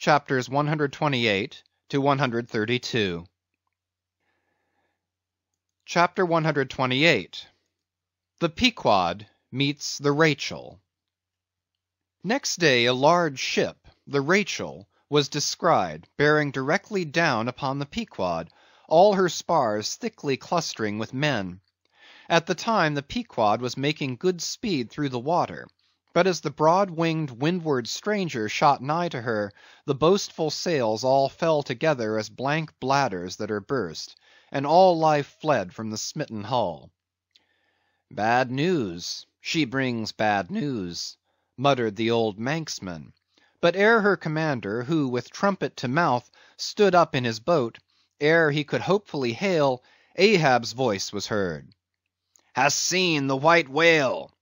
Chapters 128 to 132. Chapter 128. The Pequod meets the Rachel. Next day a large ship, the Rachel, was descried, bearing directly down upon the Pequod, all her spars thickly clustering with men. At the time the Pequod was making good speed through the water, but as the broad-winged windward stranger shot nigh to her, the boastful sails all fell together as blank bladders that are burst, and all life fled from the smitten hull. "Bad news, she brings bad news," muttered the old Manxman; but ere her commander, who with trumpet to mouth stood up in his boat, ere he could hopefully hail, Ahab's voice was heard. "Hast seen the white whale?"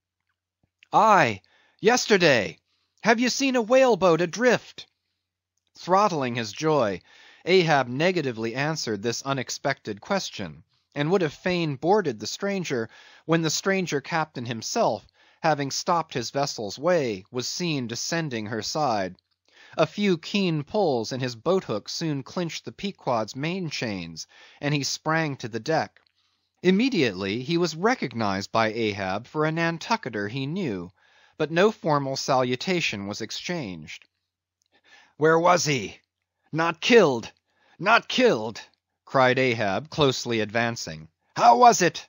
"Aye, yesterday. Have ye seen a whale boat adrift?" Throttling his joy, Ahab negatively answered this unexpected question, and would have fain boarded the stranger, when the stranger captain himself, having stopped his vessel's way, was seen descending her side. A few keen pulls, and his boat hook soon clinched the Pequod's main chains, and he sprang to the deck. Immediately he was recognized by Ahab for a Nantucketer he knew, but no formal salutation was exchanged. "Where was he? Not killed? Not killed?" cried Ahab, closely advancing. "How was it?"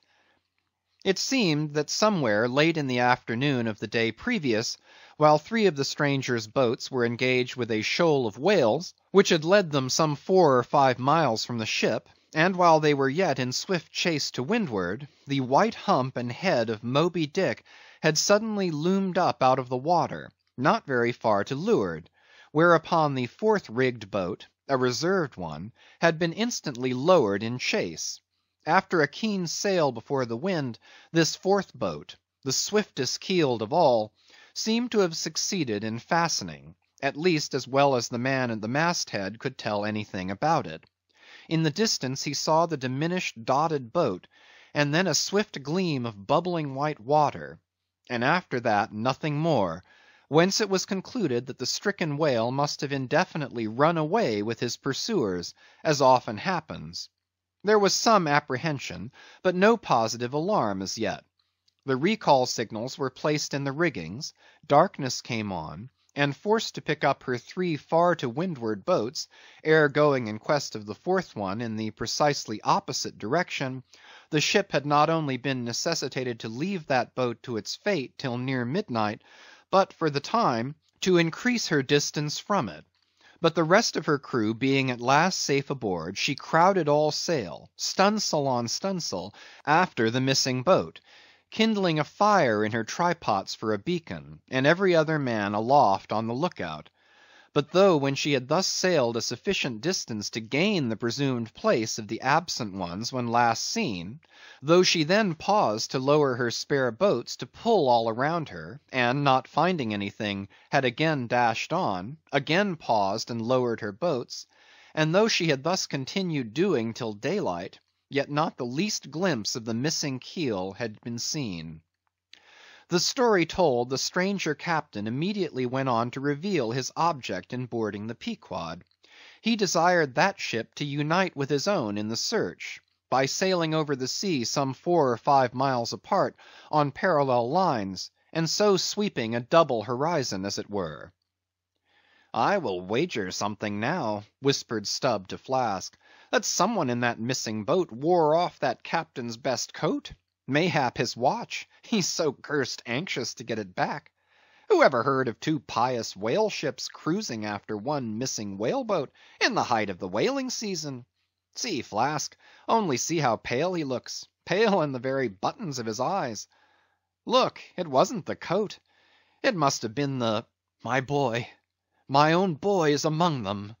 It seemed that somewhere late in the afternoon of the day previous, while three of the stranger's boats were engaged with a shoal of whales, which had led them some 4 or 5 miles from the ship, and while they were yet in swift chase to windward, the white hump and head of Moby Dick had suddenly loomed up out of the water, not very far to leeward, whereupon the fourth rigged boat, a reserved one, had been instantly lowered in chase. After a keen sail before the wind, this fourth boat, the swiftest keeled of all, seemed to have succeeded in fastening, at least as well as the man at the masthead could tell anything about it. In the distance he saw the diminished dotted boat, and then a swift gleam of bubbling white water, and after that nothing more, whence it was concluded that the stricken whale must have indefinitely run away with his pursuers, as often happens. There was some apprehension, but no positive alarm as yet. The recall signals were placed in the riggings, darkness came on, and forced to pick up her 3 far to windward boats, ere going in quest of the fourth one in the precisely opposite direction, the ship had not only been necessitated to leave that boat to its fate till near midnight, but for the time to increase her distance from it. But the rest of her crew being at last safe aboard, she crowded all sail, stunsail on stunsail, after the missing boat, kindling a fire in her trypots for a beacon, and every other man aloft on the look out. But though when she had thus sailed a sufficient distance to gain the presumed place of the absent ones when last seen; though she then paused to lower her spare boats to pull all around her, and not finding anything, had again dashed on, again paused and lowered her boats; and though she had thus continued doing till daylight, yet not the least glimpse of the missing keel had been seen. The story told, the stranger captain immediately went on to reveal his object in boarding the Pequod. He desired that ship to unite with his own in the search, by sailing over the sea some 4 or 5 miles apart on parallel lines, and so sweeping a double horizon as it were. "I will wager something now," whispered Stubb to Flask, "that some one in that missing boat wore off that captain's best coat. Mayhap his watch; he's so cursed anxious to get it back. Who ever heard of 2 pious whale ships cruising after one missing whale boat in the height of the whaling season? See, Flask, only see how pale he looks; pale in the very buttons of his eyes. Look, it wasn't the coat; it must have been the... My boy, my own boy is among them.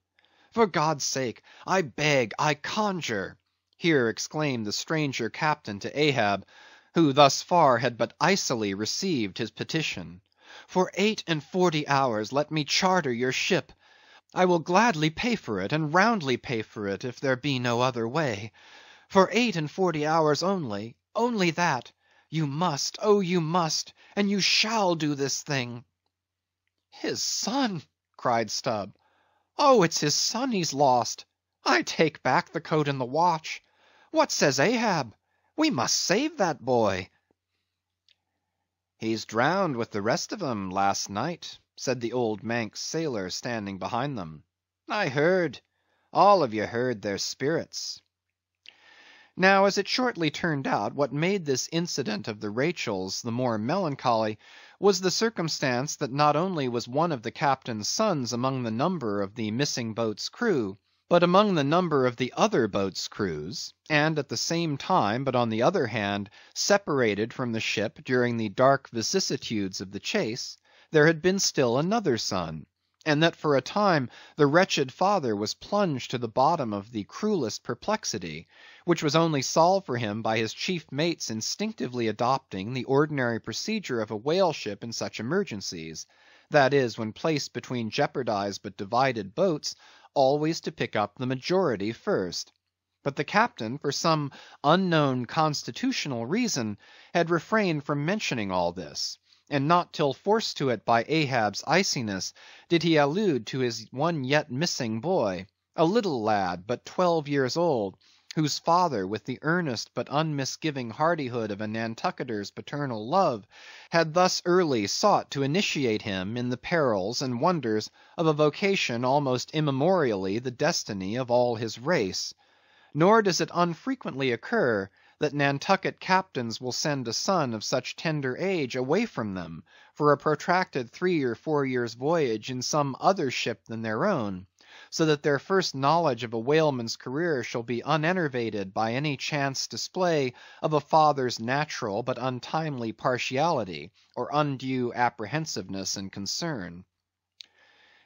For God's sake, I beg, I conjure," here exclaimed the stranger captain to Ahab, who thus far had but icily received his petition, "for 48 hours let me charter your ship. I will gladly pay for it, and roundly pay for it, if there be no other way. For 48 hours only, only that, you must, oh you must, and you shall do this thing." "His son!" cried Stubb. Oh, it's his son he's lost. I take back the coat and the watch. What says Ahab? We must save that boy. He's drowned with the rest of 'em last night, said the old Manx sailor standing behind them. I heard. All of you heard their spirits. Now, as it shortly turned out, what made this incident of the Rachel's the more melancholy was the circumstance that not only was one of the captain's sons among the number of the missing boat's crew, but among the number of the other boat's crews, and at the same time, but on the other hand, separated from the ship during the dark vicissitudes of the chase, there had been still another son, and that for a time the wretched father was plunged to the bottom of the cruellest perplexity, which was only solved for him by his chief mate's instinctively adopting the ordinary procedure of a whale ship in such emergencies; that is, when placed between jeopardized but divided boats, always to pick up the majority first. But the captain, for some unknown constitutional reason, had refrained from mentioning all this, and not till forced to it by Ahab's iciness did he allude to his one yet missing boy, a little lad but 12 years old, whose father, with the earnest but unmisgiving hardihood of a Nantucketer's paternal love, had thus early sought to initiate him in the perils and wonders of a vocation almost immemorially the destiny of all his race. Nor does it unfrequently occur that Nantucket captains will send a son of such tender age away from them for a protracted 3 or 4 years' voyage in some other ship than their own, so that their first knowledge of a whaleman's career shall be unenervated by any chance display of a father's natural but untimely partiality, or undue apprehensiveness and concern.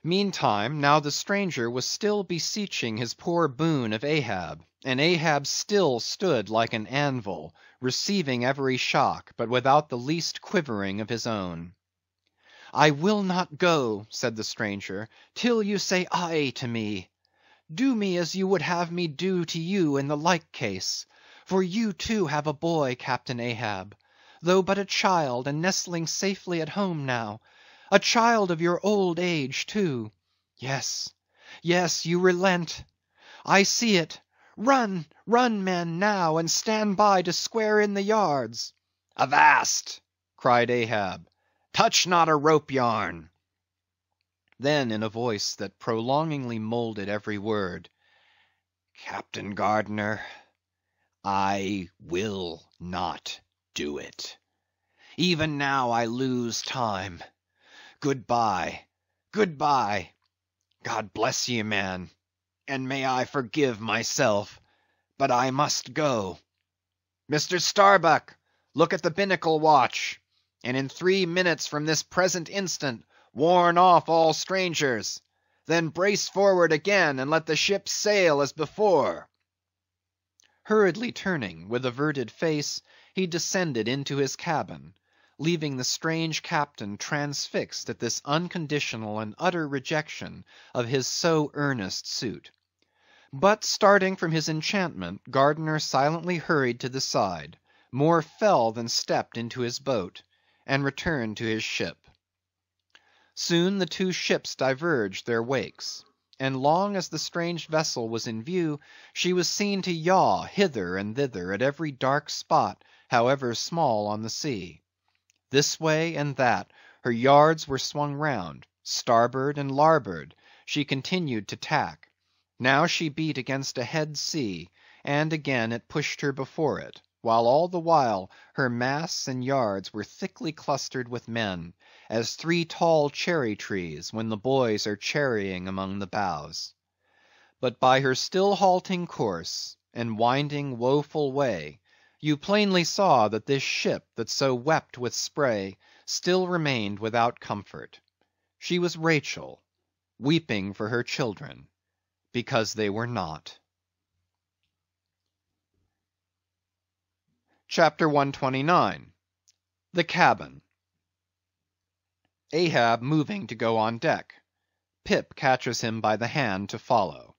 Meantime, now the stranger was still beseeching his poor boon of Ahab, and Ahab still stood like an anvil, receiving every shock, but without the least quivering of his own. I will not go, said the stranger, till you say aye to me. Do me as you would have me do to you in the like case, for you too have a boy, Captain Ahab, though but a child and nestling safely at home now, a child of your old age too. Yes, yes, you relent. I see it. Run, run, men, now, and stand by to square in the yards. Avast, cried Ahab. Touch not a rope yarn. Then in a voice that prolongingly moulded every word, Captain Gardner, I will not do it. Even now I lose time. Good-bye, good-bye. God bless ye, man, and may I forgive myself, but I must go. Mr. Starbuck, look at the binnacle watch, and in 3 minutes from this present instant warn off all strangers. Then brace forward again, and let the ship sail as before. Hurriedly turning, with averted face, he descended into his cabin, leaving the strange captain transfixed at this unconditional and utter rejection of his so earnest suit. But starting from his enchantment, Gardner silently hurried to the side, more fell than stepped into his boat, and returned to his ship. Soon the two ships diverged their wakes, and long as the strange vessel was in view, she was seen to yaw hither and thither at every dark spot, however small on the sea. This way and that her yards were swung round, starboard and larboard she continued to tack. Now she beat against a head sea, and again it pushed her before it, while all the while her masts and yards were thickly clustered with men, as 3 tall cherry trees when the boys are cherrying among the boughs. But by her still halting course, and winding woeful way, you plainly saw that this ship that so wept with spray still remained without comfort. She was Rachel, weeping for her children, because they were not. Chapter 129. The Cabin. Ahab moving to go on deck. Pip catches him by the hand to follow.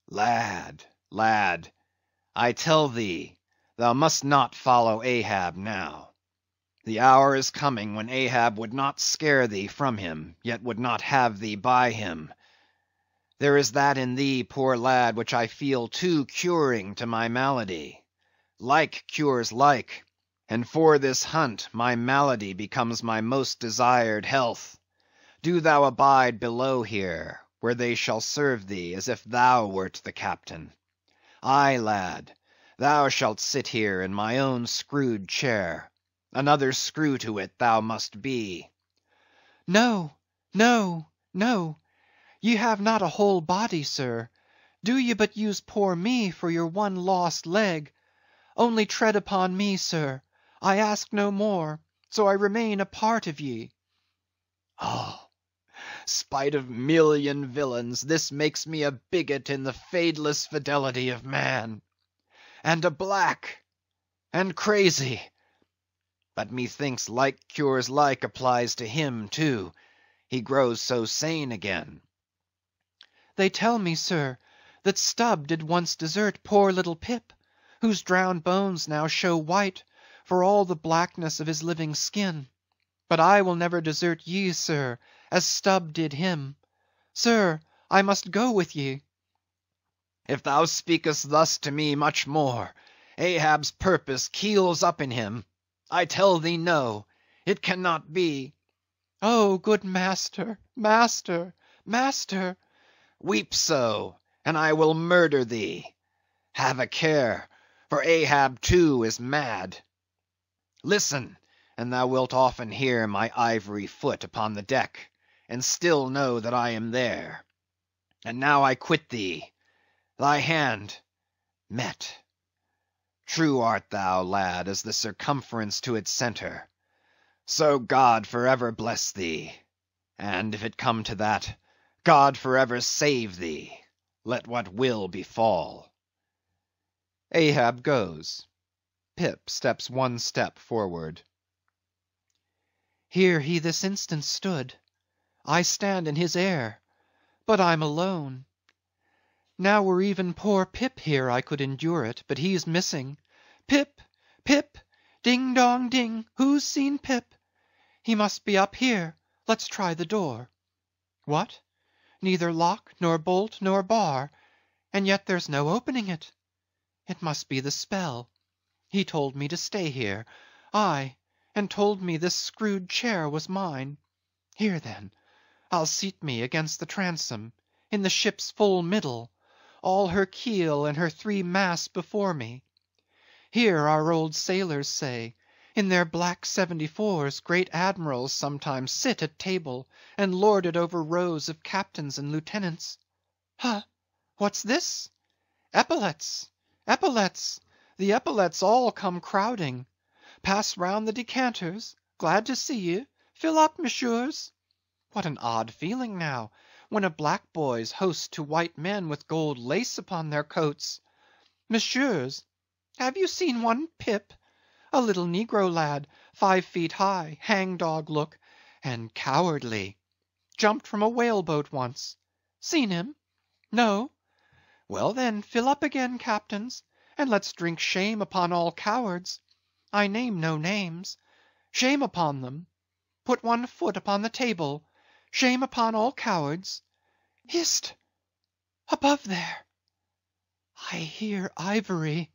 Lad, lad, I tell thee, thou must not follow Ahab now. The hour is coming when Ahab would not scare thee from him, yet would not have thee by him. There is that in thee, poor lad, which I feel too curing to my malady. Like cures like, and for this hunt my malady becomes my most desired health. Do thou abide below here, where they shall serve thee as if thou wert the captain. Aye, lad, thou shalt sit here in my own screwed chair. Another screw to it thou must be. No, no, no. Ye have not a whole body, sir. Do ye but use poor me for your one lost leg. Only tread upon me, sir. I ask no more, so I remain a part of ye. Oh, spite of million villains, this makes me a bigot in the fadeless fidelity of man. And a black, and crazy. But methinks like cures like applies to him too. He grows so sane again. They tell me, sir, that Stubb did once desert poor little Pip, whose drowned bones now show white for all the blackness of his living skin. But I will never desert ye, sir, as Stubb did him. Sir, I must go with ye. If thou speakest thus to me much more, Ahab's purpose keels up in him. I tell thee no, it cannot be. Oh, good master, master, master. Weep so, and I will murder thee. Have a care, for Ahab too is mad. Listen, and thou wilt often hear my ivory foot upon the deck, and still know that I am there. And now I quit thee. Thy hand met. True art thou, lad, as the circumference to its centre. So God for ever bless thee, and if it come to that, God for ever save thee, let what will befall. Ahab goes. Pip steps one step forward. Here he this instant stood. I stand in his air, but I'm alone. Now were even poor Pip here I could endure it, but he's missing. Pip, Pip, ding dong ding, who's seen Pip? He must be up here, let's try the door. What? Neither lock, nor bolt, nor bar, and yet there's no opening it. It must be the spell. He told me to stay here, aye, and told me this screwed chair was mine. Here then, I'll seat me against the transom, in the ship's full middle, all her keel and her 3 masts before me. Here our old sailors say, in their black 74s great admirals sometimes sit at table and lord it over rows of captains and lieutenants. Huh, what's this? Epaulets, epaulets, the epaulets all come crowding. Pass round the decanters, glad to see ye, fill up, messieurs. What an odd feeling now, when a black boy's host to white men with gold lace upon their coats. Messieurs, have you seen one Pip? A little negro lad, 5 feet high, hang-dog look, and cowardly. Jumped from a whale-boat once. Seen him? No? Well then, fill up again, captains, and let's drink shame upon all cowards. I name no names. Shame upon them. Put one foot upon the table. Shame upon all cowards. Hist! Above there. I hear ivory.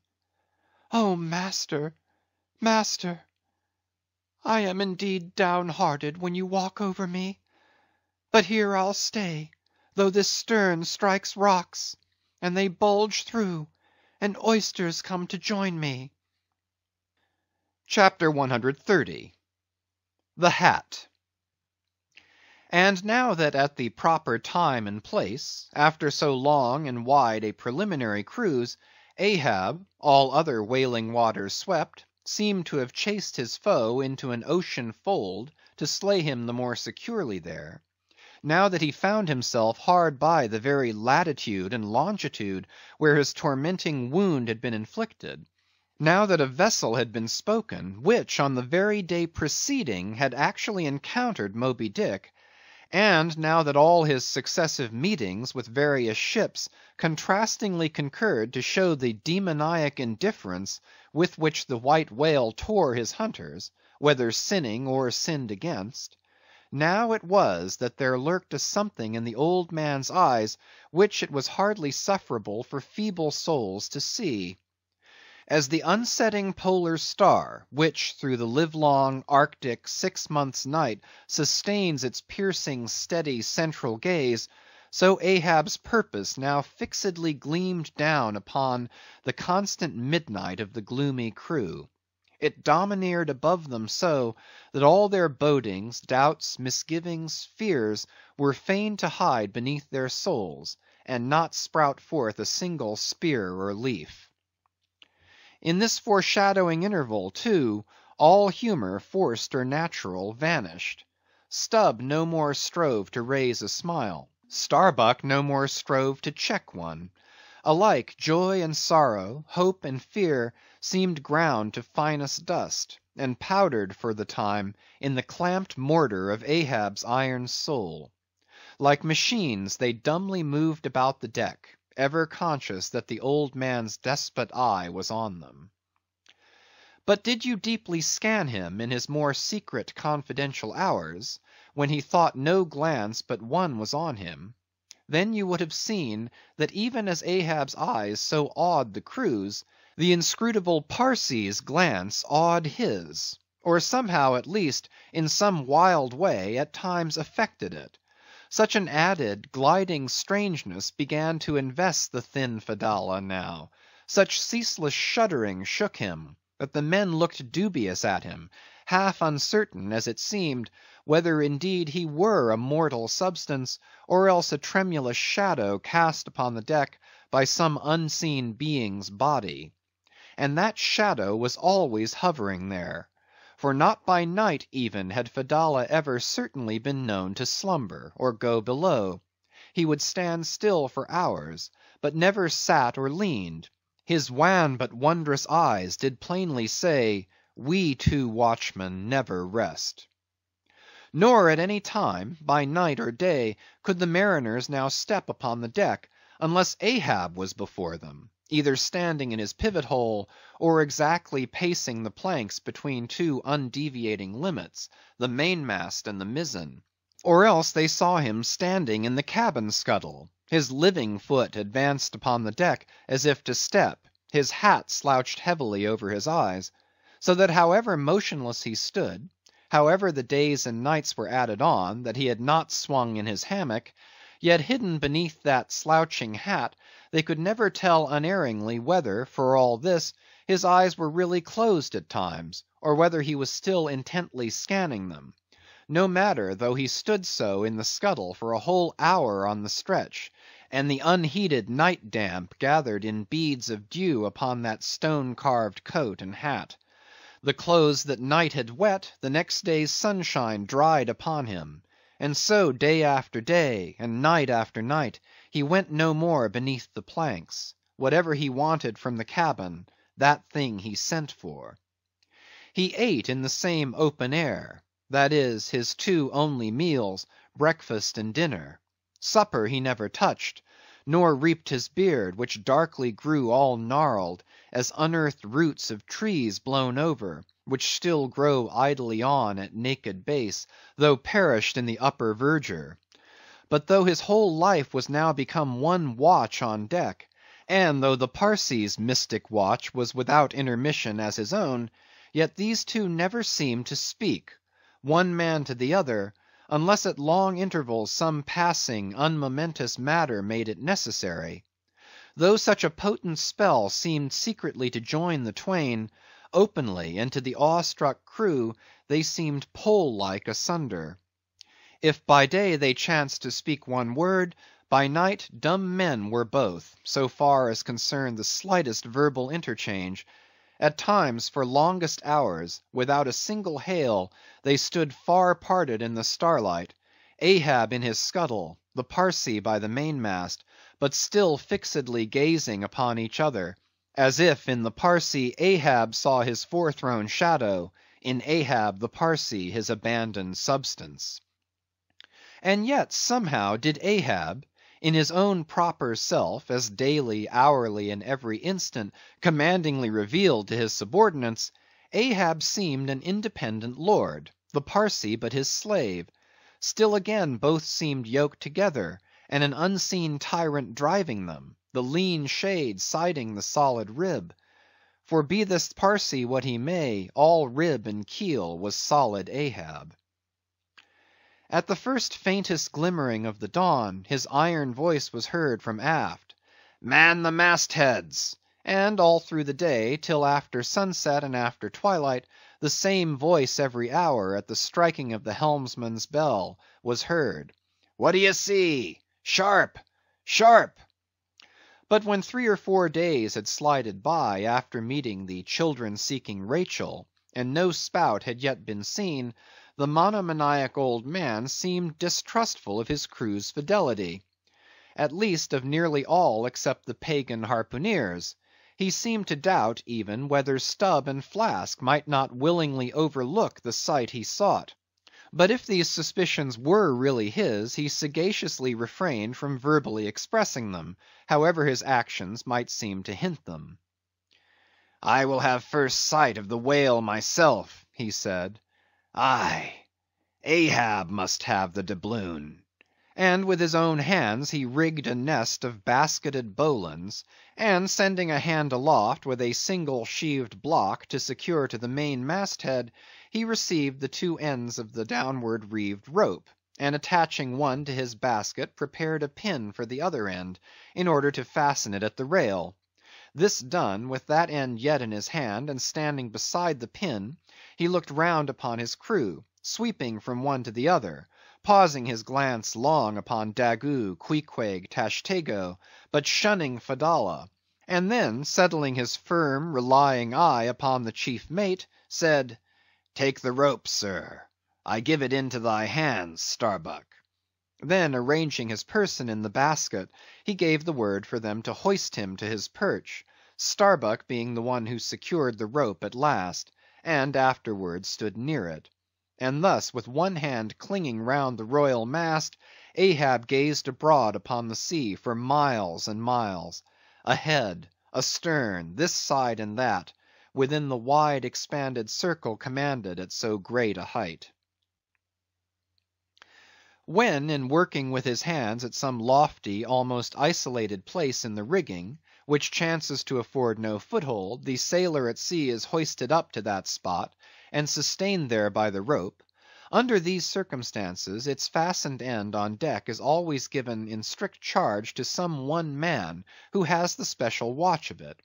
Oh, master, master, I am indeed downhearted when you walk over me. But here I'll stay, though this stern strikes rocks, and they bulge through, and oysters come to join me. Chapter 130. The Hat. And now that at the proper time and place, after so long and wide a preliminary cruise, Ahab, all other whaling waters swept, seemed to have chased his foe into an ocean fold to slay him the more securely there. Now that he found himself hard by the very latitude and longitude where his tormenting wound had been inflicted, now that a vessel had been spoken, which on the very day preceding had actually encountered Moby Dick, and now that all his successive meetings with various ships contrastingly concurred to show the demoniac indifference with which the white whale tore his hunters, whether sinning or sinned against, Now it was that there lurked a something in the old man's eyes which it was hardly sufferable for feeble souls to see. As the unsetting polar star, which through the livelong Arctic 6 months' night sustains its piercing, steady, central gaze, so Ahab's purpose now fixedly gleamed down upon the constant midnight of the gloomy crew. It domineered above them so, that all their bodings, doubts, misgivings, fears, were fain to hide beneath their souls, and not sprout forth a single spear or leaf. In this foreshadowing interval, too, all humor, forced or natural, vanished. Stubb no more strove to raise a smile. Starbuck no more strove to check one. Alike joy and sorrow, hope and fear, seemed ground to finest dust, and powdered for the time in the clamped mortar of Ahab's iron soul. Like machines, they dumbly moved about the deck, ever conscious that the old man's despot eye was on them. But did you deeply scan him in his more secret confidential hours, when he thought no glance but one was on him, then you would have seen that even as Ahab's eyes so awed the crew's, the inscrutable Parsee's glance awed his, or somehow at least in some wild way at times affected it. Such an added, gliding strangeness began to invest the thin Fedallah now, such ceaseless shuddering shook him, that the men looked dubious at him, half uncertain, as it seemed, whether indeed he were a mortal substance, or else a tremulous shadow cast upon the deck by some unseen being's body. And that shadow was always hovering there. For not by night even had Fedallah ever certainly been known to slumber, or go below. He would stand still for hours, but never sat or leaned. His wan but wondrous eyes did plainly say, we two watchmen never rest. Nor at any time, by night or day, could the mariners now step upon the deck, unless Ahab was before them, either standing in his pivot hole, or exactly pacing the planks between two undeviating limits, the mainmast and the mizzen; or else they saw him standing in the cabin scuttle, his living foot advanced upon the deck as if to step, his hat slouched heavily over his eyes, so that however motionless he stood, however the days and nights were added on that he had not swung in his hammock, yet hidden beneath that slouching hat, they could never tell unerringly whether, for all this, his eyes were really closed at times, or whether he was still intently scanning them. No matter, though he stood so in the scuttle for a whole hour on the stretch, and the unheeded night damp gathered in beads of dew upon that stone-carved coat and hat. The clothes that night had wet, the next day's sunshine dried upon him; and so day after day, and night after night, he went no more beneath the planks. Whatever he wanted from the cabin, that thing he sent for. He ate in the same open air; that is, his two only meals, breakfast and dinner. Supper he never touched, nor reaped his beard, which darkly grew all gnarled, as unearthed roots of trees blown over, which still grow idly on at naked base, though perished in the upper verdure. But though his whole life was now become one watch on deck, and though the Parsee's mystic watch was without intermission as his own, yet these two never seemed to speak, one man to the other, unless at long intervals some passing, unmomentous matter made it necessary. Though such a potent spell seemed secretly to join the twain, openly, and to the awe-struck crew, they seemed pole-like asunder. If by day they chanced to speak one word, by night dumb men were both, so far as concerned the slightest verbal interchange. At times, for longest hours, without a single hail, they stood far parted in the starlight, Ahab in his scuttle, the Parsee by the mainmast, but still fixedly gazing upon each other, as if in the Parsee Ahab saw his forethrown shadow, in Ahab the Parsee his abandoned substance. And yet somehow did Ahab, in his own proper self, as daily, hourly, and every instant commandingly revealed to his subordinates, Ahab seemed an independent lord, the Parsee but his slave, Still again both seemed yoked together, and an unseen tyrant driving them, the lean shade siding the solid rib. For be this Parsee what he may, all rib and keel was solid Ahab. At the first faintest glimmering of the dawn, his iron voice was heard from aft, "Man the mast heads!" and all through the day, till after sunset and after twilight, the same voice every hour, at the striking of the helmsman's bell, was heard, "What d'ye see? Sharp! Sharp!" But when 3 or 4 days had slided by after meeting the children-seeking Rachel, and no spout had yet been seen, the monomaniac old man seemed distrustful of his crew's fidelity. At least of nearly all except the pagan harpooneers. He seemed to doubt, even, whether Stubb and Flask might not willingly overlook the sight he sought. But if these suspicions were really his, he sagaciously refrained from verbally expressing them, however his actions might seem to hint them. "I will have first sight of the whale myself," he said. "Aye, Ahab must have the doubloon." And with his own hands he rigged a nest of basketed bowlines, and sending a hand aloft with a single sheaved block to secure to the main masthead, he received the 2 ends of the downward reeved rope, and attaching one to his basket, prepared a pin for the other end, in order to fasten it at the rail. This done, with that end yet in his hand, and standing beside the pin, he looked round upon his crew, sweeping from one to the other, pausing his glance long upon Daggoo, Queequeg, Tashtego, but shunning Fedallah, and then settling his firm, relying eye upon the chief mate, said, "Take the rope, sir. I give it into thy hands, Starbuck." Then arranging his person in the basket, he gave the word for them to hoist him to his perch, Starbuck being the one who secured the rope at last, and afterwards stood near it. And thus, with one hand clinging round the royal mast, Ahab gazed abroad upon the sea for miles and miles, ahead, astern, this side and that, within the wide expanded circle commanded at so great a height. When, in working with his hands at some lofty, almost isolated place in the rigging, which chances to afford no foothold, the sailor at sea is hoisted up to that spot, and sustained there by the rope, under these circumstances, its fastened end on deck is always given in strict charge to some one man, who has the special watch of it.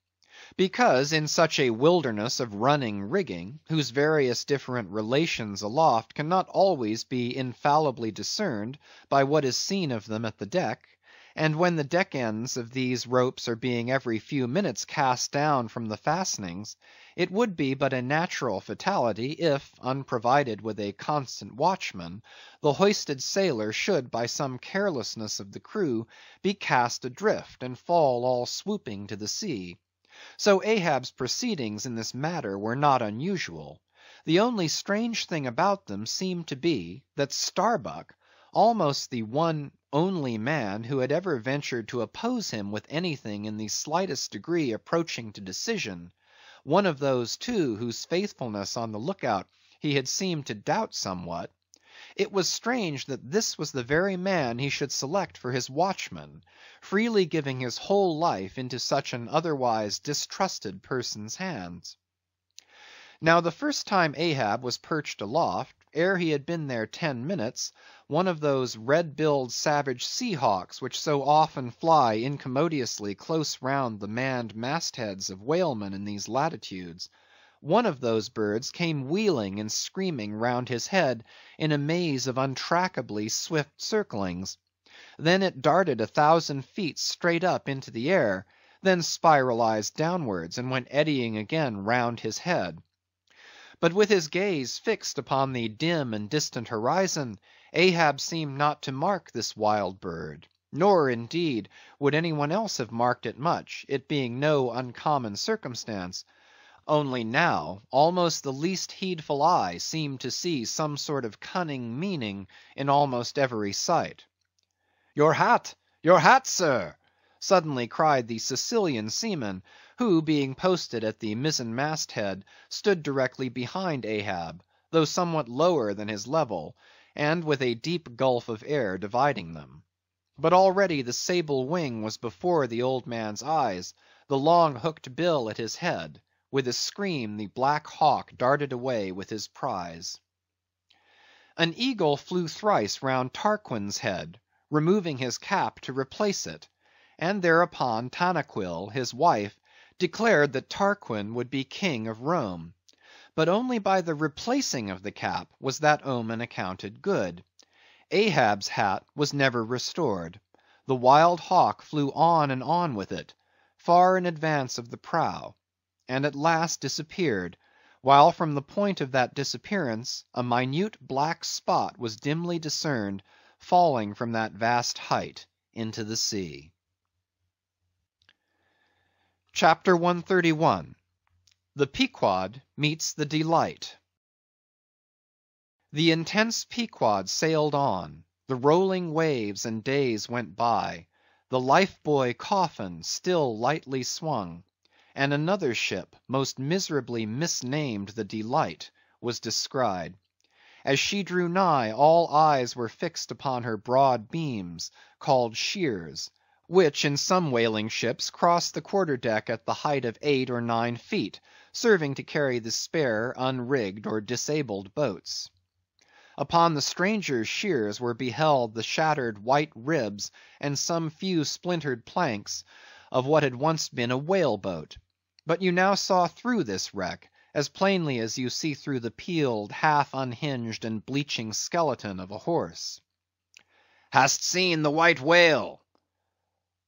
Because in such a wilderness of running rigging, whose various different relations aloft cannot always be infallibly discerned by what is seen of them at the deck, and when the deck ends of these ropes are being every few minutes cast down from the fastenings, it would be but a natural fatality if, unprovided with a constant watchman, the hoisted sailor should by some carelessness of the crew be cast adrift, and fall all swooping to the sea. So Ahab's proceedings in this matter were not unusual. The only strange thing about them seemed to be, that Starbuck, almost the one only man who had ever ventured to oppose him with anything in the slightest degree approaching to decision, one of those, too, whose faithfulness on the lookout he had seemed to doubt somewhat, it was strange that this was the very man he should select for his watchman, freely giving his whole life into such an otherwise distrusted person's hands. Now the first time Ahab was perched aloft, ere he had been there 10 minutes, one of those red-billed savage sea hawks which so often fly incommodiously close round the manned mastheads of whalemen in these latitudes, one of those birds came wheeling and screaming round his head in a maze of untrackably swift circlings. Then it darted 1,000 feet straight up into the air, then spiralized downwards, and went eddying again round his head. But with his gaze fixed upon the dim and distant horizon, Ahab seemed not to mark this wild bird, nor, indeed, would any one else have marked it much, it being no uncommon circumstance. Only now, almost the least heedful eye seemed to see some sort of cunning meaning in almost every sight. "Your hat, sir!" suddenly cried the Sicilian seaman, who, being posted at the mizzen mast head, stood directly behind Ahab, though somewhat lower than his level, and with a deep gulf of air dividing them. But already the sable wing was before the old man's eyes, the long hooked bill at his head; with a scream the black hawk darted away with his prize. An eagle flew thrice round Tarquin's head, removing his cap to replace it; and thereupon Tanaquil, his wife, declared that Tarquin would be king of Rome. But only by the replacing of the cap was that omen accounted good. Ahab's hat was never restored. The wild hawk flew on and on with it, far in advance of the prow, and at last disappeared, while from the point of that disappearance a minute black spot was dimly discerned falling from that vast height into the sea. CHAPTER 131. The Pequod Meets the Delight. The intense Pequod sailed on; the rolling waves and days went by; the life buoy coffin still lightly swung; and another ship, most miserably misnamed the Delight, was descried. As she drew nigh, all eyes were fixed upon her broad beams, called sheers, which in some whaling ships cross the quarter deck at the height of 8 or 9 feet, serving to carry the spare, unrigged, or disabled boats. Upon the stranger's sheers were beheld the shattered white ribs and some few splintered planks of what had once been a whale boat; but you now saw through this wreck, as plainly as you see through the peeled, half unhinged, and bleaching skeleton of a horse. "Hast seen the white whale?"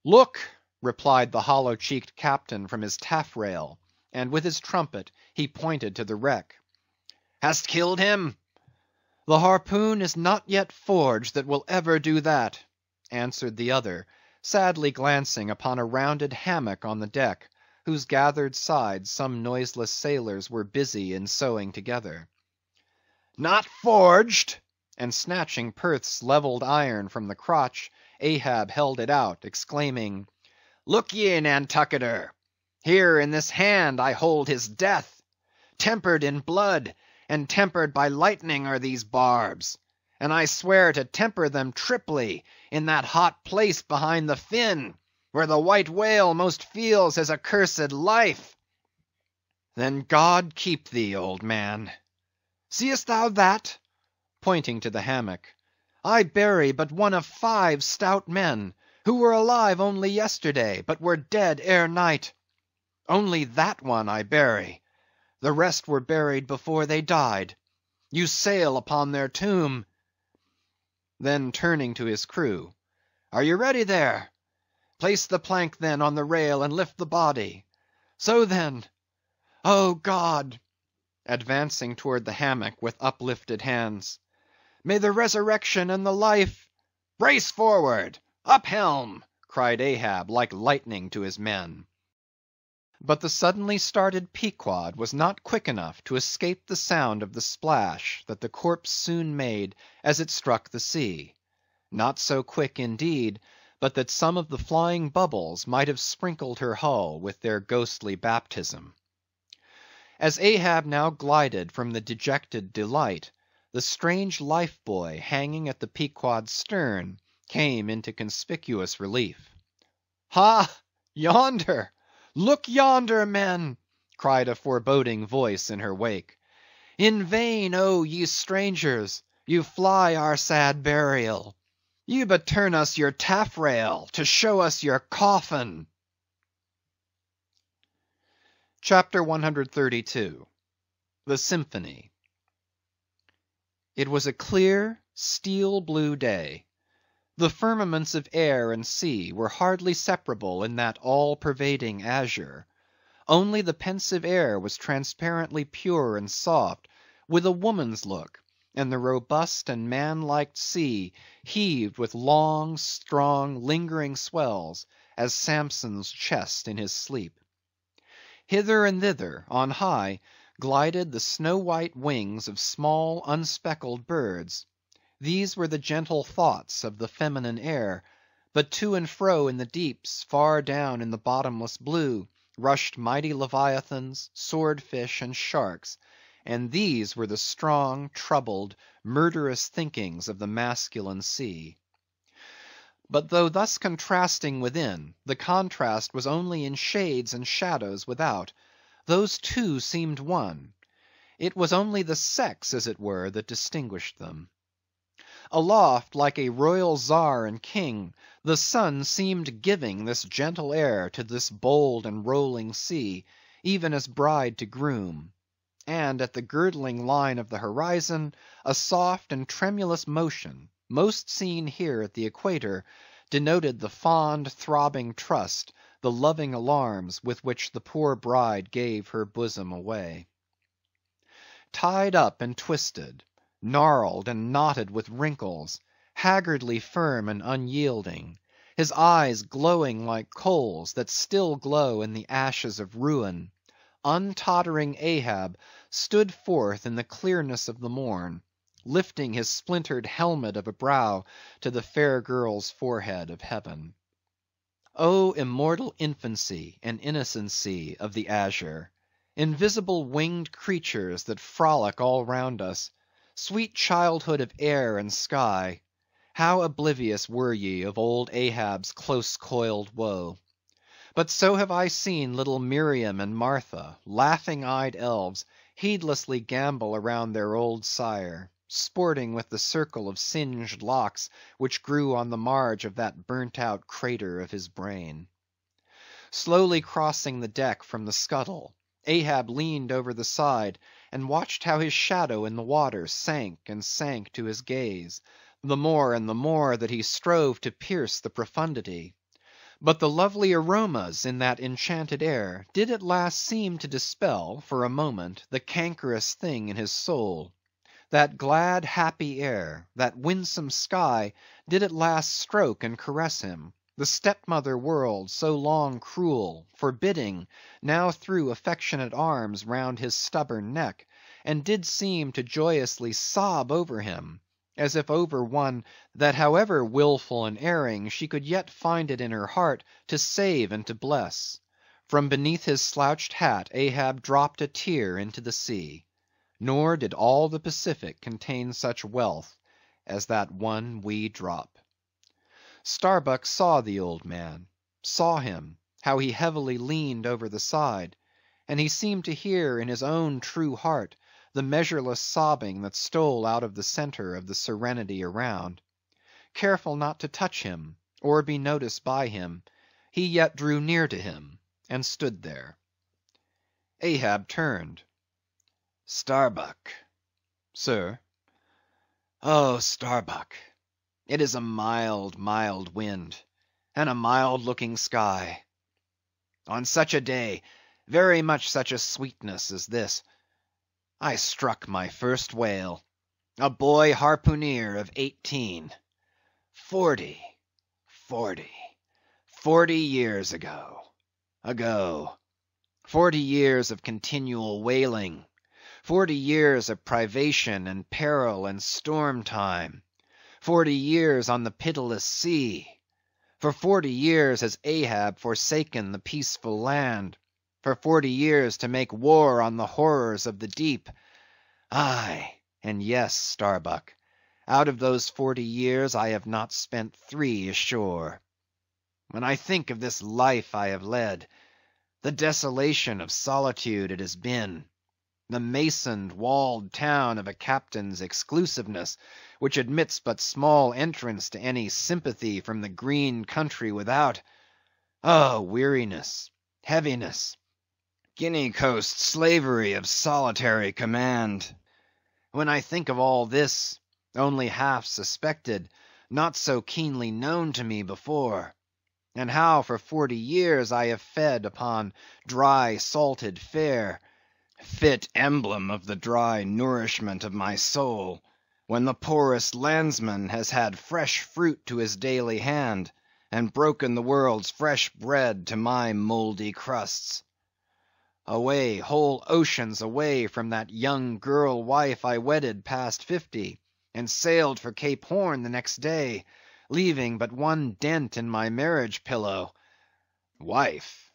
"Look!" replied the hollow-cheeked captain from his taffrail, and with his trumpet he pointed to the wreck. "Hast killed him?" "The harpoon is not yet forged that will ever do that," answered the other, sadly glancing upon a rounded hammock on the deck, whose gathered sides some noiseless sailors were busy in sewing together. "Not forged!" and snatching Perth's levelled iron from the crotch, Ahab held it out, exclaiming, "Look ye, Nantucketer! Here in this hand I hold his death. Tempered in blood, and tempered by lightning are these barbs; and I swear to temper them triply in that hot place behind the fin, where the white whale most feels his accursed life." "Then God keep thee, old man. Seest thou that?" pointing to the hammock. "I bury but one of 5 stout men, who were alive only yesterday, but were dead ere night. Only that one I bury; the rest were buried before they died. You sail upon their tomb." Then turning to his crew, "Are you ready there? Place the plank then on the rail and lift the body. So then, O God!" advancing toward the hammock with uplifted hands, "may the resurrection and the life—" "Brace forward! Up helm!" cried Ahab like lightning to his men. But the suddenly started Pequod was not quick enough to escape the sound of the splash that the corpse soon made as it struck the sea; not so quick, indeed, but that some of the flying bubbles might have sprinkled her hull with their ghostly baptism. As Ahab now glided from the dejected Delight, the strange life buoy hanging at the Pequod's stern came into conspicuous relief. "Ha! Yonder! Look yonder, men!" cried a foreboding voice in her wake. "In vain, oh ye strangers, you fly our sad burial. Ye but turn us your taffrail to show us your coffin." CHAPTER 132. The Symphony. It was a clear, steel-blue day. The firmaments of air and sea were hardly separable in that all-pervading azure. Only the pensive air was transparently pure and soft, with a woman's look, and the robust and man-like sea heaved with long, strong, lingering swells, as Samson's chest in his sleep. Hither and thither, on high, glided the snow-white wings of small, unspeckled birds. These were the gentle thoughts of the feminine air; but to and fro in the deeps, far down in the bottomless blue, rushed mighty leviathans, sword fish, and sharks, and these were the strong, troubled, murderous thinkings of the masculine sea. But though thus contrasting within, the contrast was only in shades and shadows without. Those two seemed one. It was only the sex, as it were, that distinguished them. Aloft, like a royal czar and king, the sun seemed giving this gentle air to this bold and rolling sea, even as bride to groom. And at the girdling line of the horizon, a soft and tremulous motion, most seen here at the equator, denoted the fond, throbbing trust, the loving alarms with which the poor bride gave her bosom away. Tied up and twisted, gnarled and knotted with wrinkles, haggardly firm and unyielding, his eyes glowing like coals that still glow in the ashes of ruin, untottering Ahab stood forth in the clearness of the morn, lifting his splintered helmet of a brow to the fair girl's forehead of heaven. O immortal infancy and innocency of the azure! Invisible winged creatures that frolic all round us, sweet childhood of air and sky, how oblivious were ye of old Ahab's close-coiled woe! But so have I seen little Miriam and Martha, laughing-eyed elves, heedlessly gambol around their old sire, sporting with the circle of singed locks which grew on the marge of that burnt-out crater of his brain. Slowly crossing the deck from the scuttle, Ahab leaned over the side and watched how his shadow in the water sank and sank to his gaze, the more and the more that he strove to pierce the profundity. But the lovely aromas in that enchanted air did at last seem to dispel, for a moment, the cankerous thing in his soul. That glad, happy air, that winsome sky, did at last stroke and caress him. The stepmother world, so long cruel, forbidding, now threw affectionate arms round his stubborn neck, and did seem to joyously sob over him, as if over one that however wilful and erring, she could yet find it in her heart to save and to bless. From beneath his slouched hat Ahab dropped a tear into the sea. Nor did all the Pacific contain such wealth as that one wee drop. Starbuck saw the old man, saw him, how he heavily leaned over the side, and he seemed to hear in his own true heart the measureless sobbing that stole out of the center of the serenity around. Careful not to touch him, or be noticed by him, he yet drew near to him, and stood there. Ahab turned. Starbuck. Sir. Oh, Starbuck! It is a mild, mild wind, and a mild-looking sky. On such a day, very much such a sweetness as this, I struck my first whale, a boy harpooneer of 18. 40 years ago. 40 years of continual whaling, 40 years of privation and peril and storm time, 40 years on the pitiless sea. For 40 years has Ahab forsaken the peaceful land, for 40 years to make war on the horrors of the deep. Aye, and yes, Starbuck, out of those 40 years I have not spent 3 ashore. When I think of this life I have led, the desolation of solitude it has been, the masoned, walled town of a captain's exclusiveness, which admits but small entrance to any sympathy from the green country without. Oh, weariness, heaviness, Guinea coast slavery of solitary command. When I think of all this, only half suspected, not so keenly known to me before, and how for 40 years I have fed upon dry salted fare, fit emblem of the dry nourishment of my soul, when the poorest landsman has had fresh fruit to his daily hand, and broken the world's fresh bread to my mouldy crusts. Away, whole oceans away from that young girl wife I wedded past 50, and sailed for Cape Horn the next day, leaving but one dent in my marriage pillow. Wife,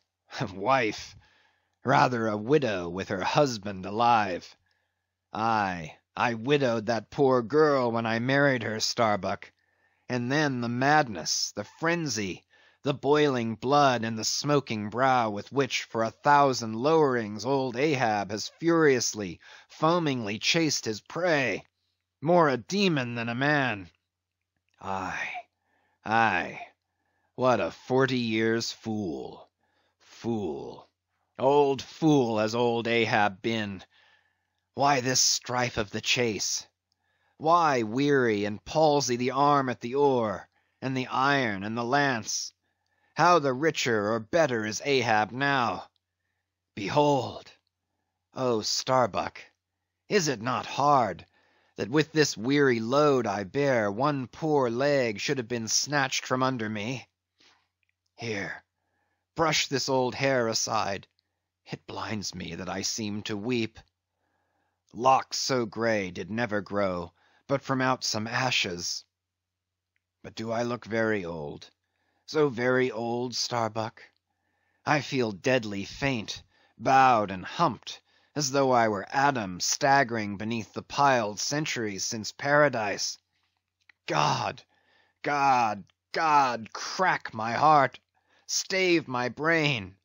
rather a widow with her husband alive. Aye, I widowed that poor girl when I married her, Starbuck. And then the madness, the frenzy, the boiling blood, and the smoking brow with which, for 1,000 lowerings, old Ahab has furiously, foamingly chased his prey. More a demon than a man. Aye, aye, what a 40 years fool. Fool, old fool has old Ahab been. Why this strife of the chase? Why weary and palsy the arm at the oar, and the iron and the lance? How the richer or better is Ahab now? Behold! Oh, Starbuck, is it not hard that with this weary load I bear, one poor leg should have been snatched from under me? Here, brush this old hair aside. It blinds me that I seem to weep. Locks so grey did never grow, but from out some ashes. But do I look very old? So very old, Starbuck? I feel deadly faint, bowed and humped, as though I were Adam staggering beneath the piled centuries since paradise. God, God, God, crack my heart, stave my brain.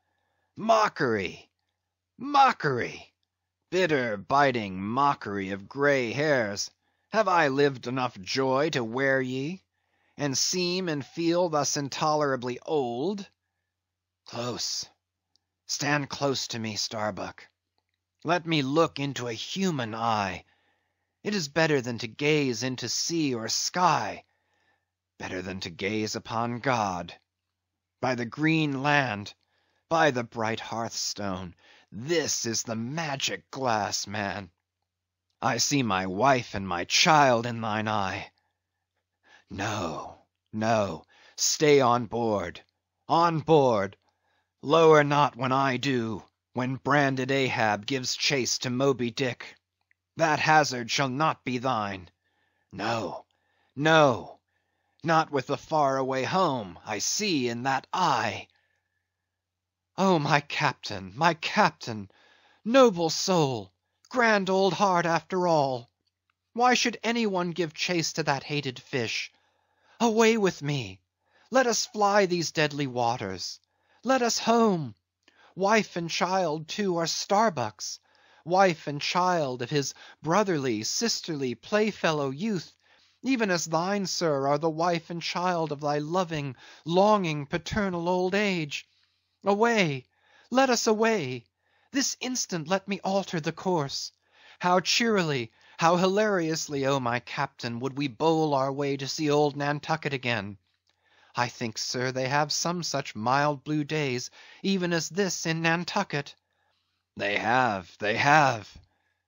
Mockery, mockery, bitter, biting mockery of grey hairs. Have I lived enough joy to wear ye, and seem and feel thus intolerably old? Close, stand close to me, Starbuck. Let me look into a human eye. It is better than to gaze into sea or sky, better than to gaze upon God. By the green land, by the bright hearthstone, this is the magic glass, man. I see my wife and my child in thine eye. No, no, stay on board, on board. Lower not when I do, when branded Ahab gives chase to Moby Dick. That hazard shall not be thine. No, no, not with the far away home I see in that eye. Oh, my captain, noble soul, grand old heart after all! Why should any one give chase to that hated fish? Away with me! Let us fly these deadly waters. Let us home. Wife and child, too, are Starbuck's. Wife and child of his brotherly, sisterly, playfellow youth, even as thine, sir, are the wife and child of thy loving, longing, paternal old age. Away! Let us away! This instant let me alter the course. How cheerily, how hilariously, oh my captain, would we bowl our way to see old Nantucket again! I think, sir, they have some such mild blue days, even as this in Nantucket. They have, they have.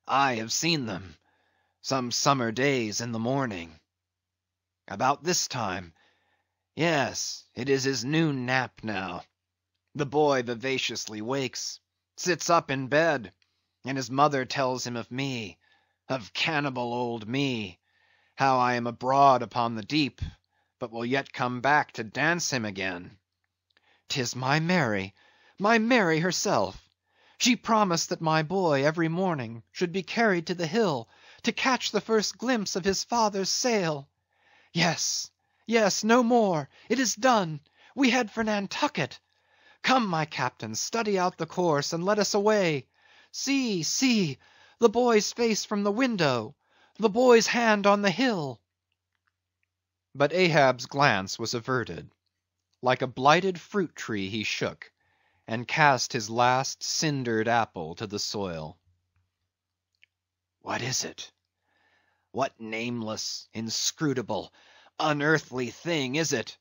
I have seen them. Some summer days in the morning. About this time. Yes, it is his noon nap now. The boy vivaciously wakes, sits up in bed, and his mother tells him of me, of cannibal old me, how I am abroad upon the deep, but will yet come back to dance him again. 'Tis my Mary herself. She promised that my boy every morning should be carried to the hill to catch the first glimpse of his father's sail. Yes, yes, no more, it is done, we head for Nantucket. Come, my captain, study out the course, and let us away. See, see, the boy's face from the window, the boy's hand on the hill. But Ahab's glance was averted. Like a blighted fruit tree he shook, and cast his last cindered apple to the soil. What is it? What nameless, inscrutable, unearthly thing is it?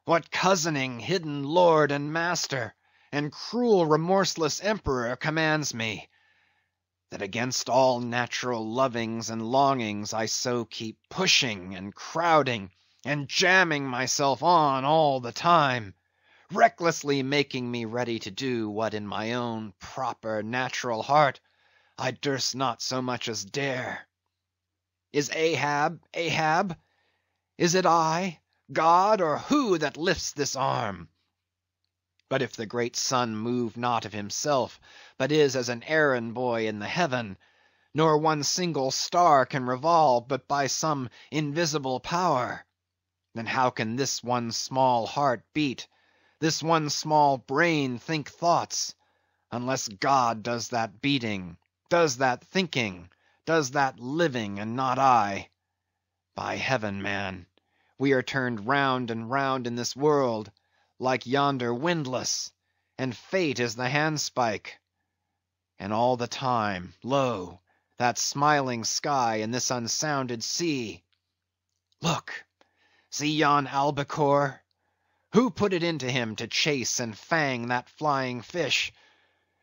What cozening, hidden lord and master, and cruel, remorseless emperor commands me, that against all natural lovings and longings I so keep pushing and crowding and jamming myself on all the time, recklessly making me ready to do what in my own proper natural heart I durst not so much as dare? Is Ahab? Is it I, God, or who that lifts this arm? But if the great sun move not of himself, but is as an errand boy in the heaven, nor one single star can revolve but by some invisible power. Then how can this one small heart beat, this one small brain think thoughts, unless God does that beating, does that thinking, does that living, and not I? By heaven, man, we are turned round and round in this world, like yonder windlass, and fate is the handspike. And all the time, lo, that smiling sky and this unsounded sea. Look, see yon albacore? Who put it into him to chase and fang that flying fish?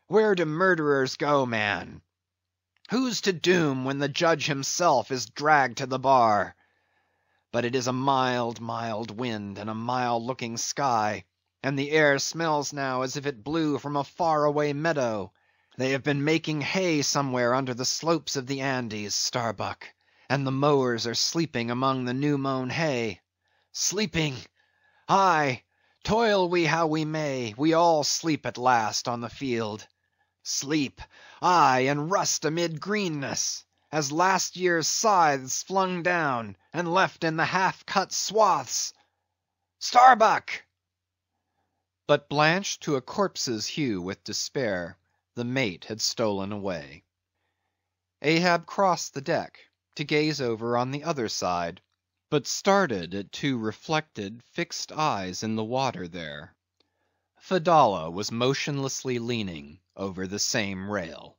Where do murderers go, man? Who's to doom when the judge himself is dragged to the bar? But it is a mild, mild wind, and a mild looking sky, and the air smells now as if it blew from a far away meadow. They have been making hay somewhere under the slopes of the Andes, Starbuck, and the mowers are sleeping among the new mown hay. Sleeping! Aye, toil we how we may, we all sleep at last on the field. Sleep, aye, and rust amid greenness, as last year's scythes flung down and left in the half-cut swaths. Starbuck! But blanched to a corpse's hue with despair, the mate had stolen away. Ahab crossed the deck to gaze over on the other side, but started at two reflected, fixed eyes in the water there. Fedallah was motionlessly leaning over the same rail.